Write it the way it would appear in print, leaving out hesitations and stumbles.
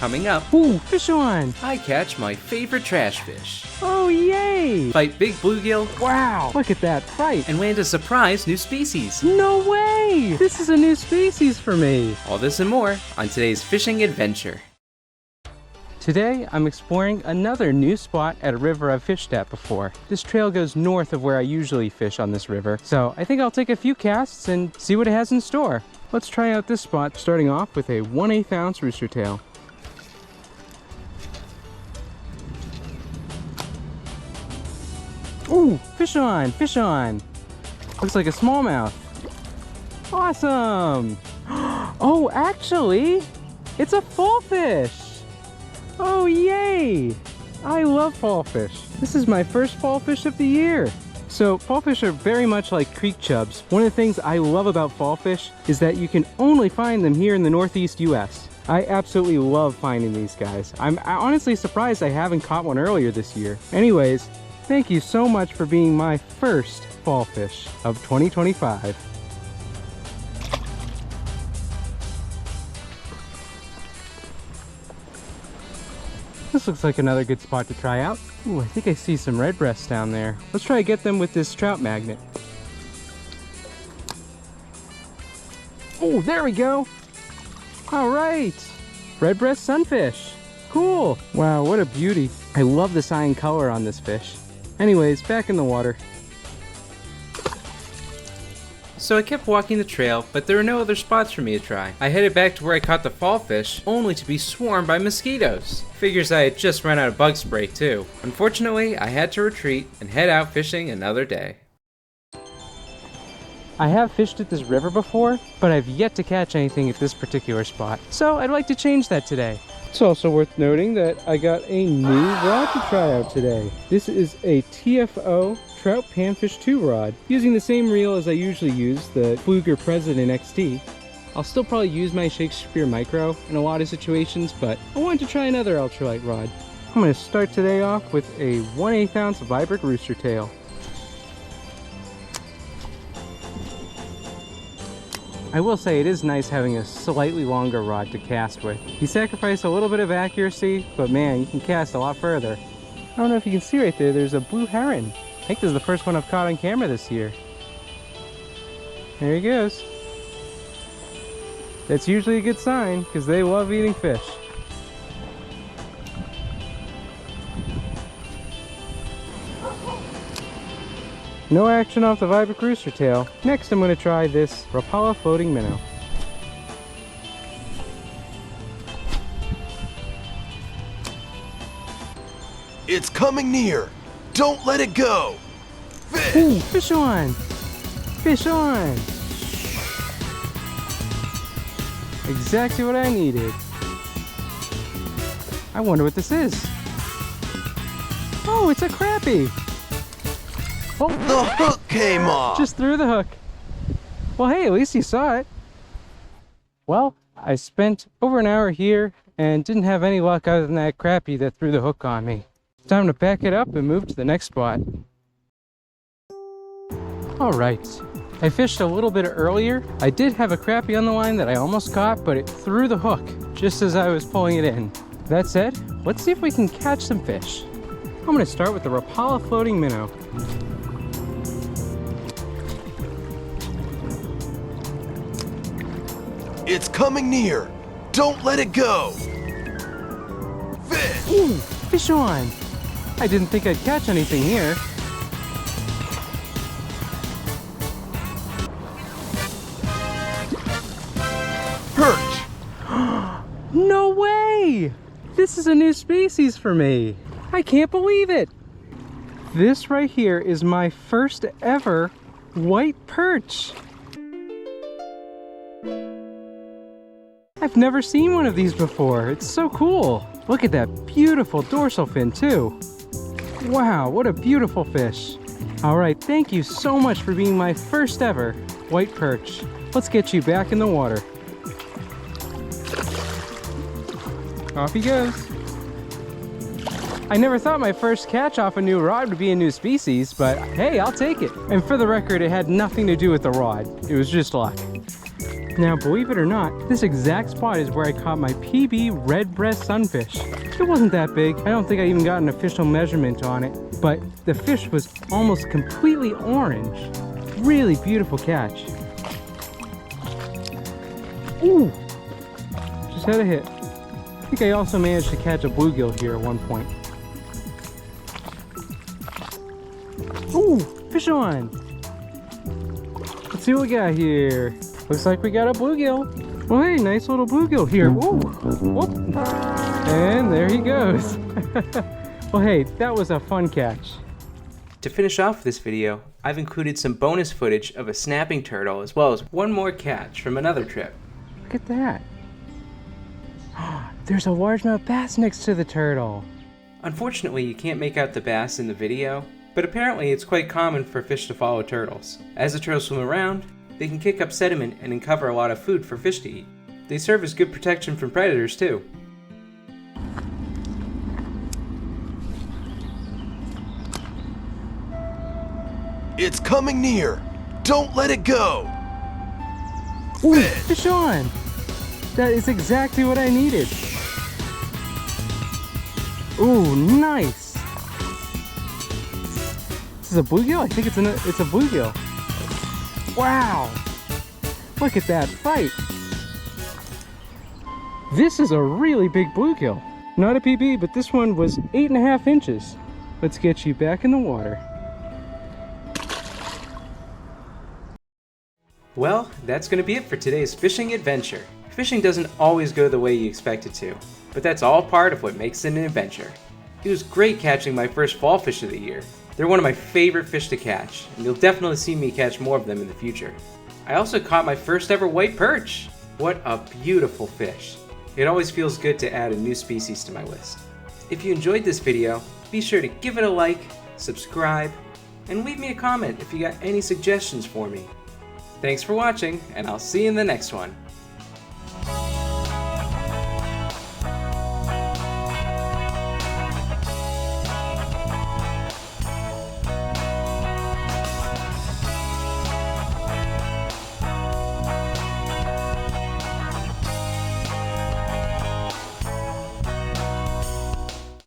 Coming up, Ooh, fish on! I catch my favorite trash fish, Oh, yay! fight big bluegill, Wow, look at that fight! and land a surprise new species. No way! This is a new species for me! All this and more on today's fishing adventure. Today, I'm exploring another new spot at a river I've fished at before. This trail goes north of where I usually fish on this river, so I think I'll take a few casts and see what it has in store. Let's try out this spot, starting off with a 1/8 ounce rooster tail. Ooh, fish on, fish on! Looks like a smallmouth. Awesome! Oh, actually, it's a fallfish! Oh, yay! I love fallfish. This is my first fallfish of the year. So fallfish are very much like creek chubs. One of the things I love about fallfish is that you can only find them here in the Northeast US. I absolutely love finding these guys. I'm honestly surprised I haven't caught one earlier this year. Anyways, thank you so much for being my first fallfish of 2025. This looks like another good spot to try out. Ooh, I think I see some redbreasts down there. Let's try to get them with this trout magnet. Oh, there we go. All right, redbreast sunfish. Cool. Wow, what a beauty. I love the cyan color on this fish. Anyways, back in the water. So I kept walking the trail, but there were no other spots for me to try. I headed back to where I caught the fallfish, only to be swarmed by mosquitoes. Figures I had just run out of bug spray too. Unfortunately, I had to retreat and head out fishing another day. I have fished at this river before, but I've yet to catch anything at this particular spot. So I'd like to change that today. It's also worth noting that I got a new rod to try out today. This is a TFO Trout Panfish 2 rod, using the same reel as I usually use, the Fluger President XT. I'll still probably use my Shakespeare Micro in a lot of situations, but I wanted to try another ultralight rod. I'm going to start today off with a 1/8 ounce vibrant rooster tail. I will say it is nice having a slightly longer rod to cast with. You sacrifice a little bit of accuracy, but man, you can cast a lot further. I don't know if you can see right there, there's a blue heron. I think this is the first one I've caught on camera this year. There he goes. That's usually a good sign, because they love eating fish. No action off the vibrant rooster tail. Next I'm going to try this Rapala floating minnow. It's coming near. Don't let it go. Fish! Ooh, fish on! Fish on! Exactly what I needed. I wonder what this is. Oh, it's a crappie! Oh, The hook came off. just threw the hook. Well, hey, at least you saw it. Well, I spent over an hour here and didn't have any luck other than that crappie that threw the hook on me. Time to pack it up and move to the next spot. All right, I fished a little bit earlier. I did have a crappie on the line that I almost caught, but it threw the hook just as I was pulling it in. That said, let's see if we can catch some fish. I'm gonna start with the Rapala floating minnow. It's coming near. Don't let it go. Fish! Ooh, fish on! I didn't think I'd catch anything here. Perch! No way! This is a new species for me. I can't believe it. This right here is my first ever white perch. I've never seen one of these before. It's so cool. Look at that beautiful dorsal fin too. Wow, what a beautiful fish. All right, thank you so much for being my first ever white perch. Let's get you back in the water. Off he goes. I never thought my first catch off a new rod would be a new species, but hey, I'll take it. And for the record, it had nothing to do with the rod. It was just luck. Now, believe it or not, this exact spot is where I caught my PB Redbreast sunfish. It wasn't that big. I don't think I even got an official measurement on it, but the fish was almost completely orange. Really beautiful catch. Ooh! Just had a hit. I think I also managed to catch a bluegill here at one point. Ooh! Fish on! Let's see what we got here. Looks like we got a bluegill. Well, hey, nice little bluegill here. Ooh! Whoop! And there he goes. Well, hey, that was a fun catch. To finish off this video, I've included some bonus footage of a snapping turtle as well as one more catch from another trip. Look at that. There's a largemouth bass next to the turtle. Unfortunately, you can't make out the bass in the video, but apparently it's quite common for fish to follow turtles. As the turtles swim around, they can kick up sediment and uncover a lot of food for fish to eat. They serve as good protection from predators too. It's coming near. Don't let it go. Ooh, fish on! That is exactly what I needed. Ooh, nice! This is a bluegill? I think it's a bluegill. Wow! Look at that fight! This is a really big bluegill. Not a PB, but this one was 8.5 inches. Let's get you back in the water. Well, that's going to be it for today's fishing adventure. Fishing doesn't always go the way you expect it to, but that's all part of what makes it an adventure. It was great catching my first fall fish of the year. They're one of my favorite fish to catch, and you'll definitely see me catch more of them in the future. I also caught my first ever white perch. What a beautiful fish. It always feels good to add a new species to my list. If you enjoyed this video, be sure to give it a like, subscribe, and leave me a comment if you got any suggestions for me. Thanks for watching, and I'll see you in the next one.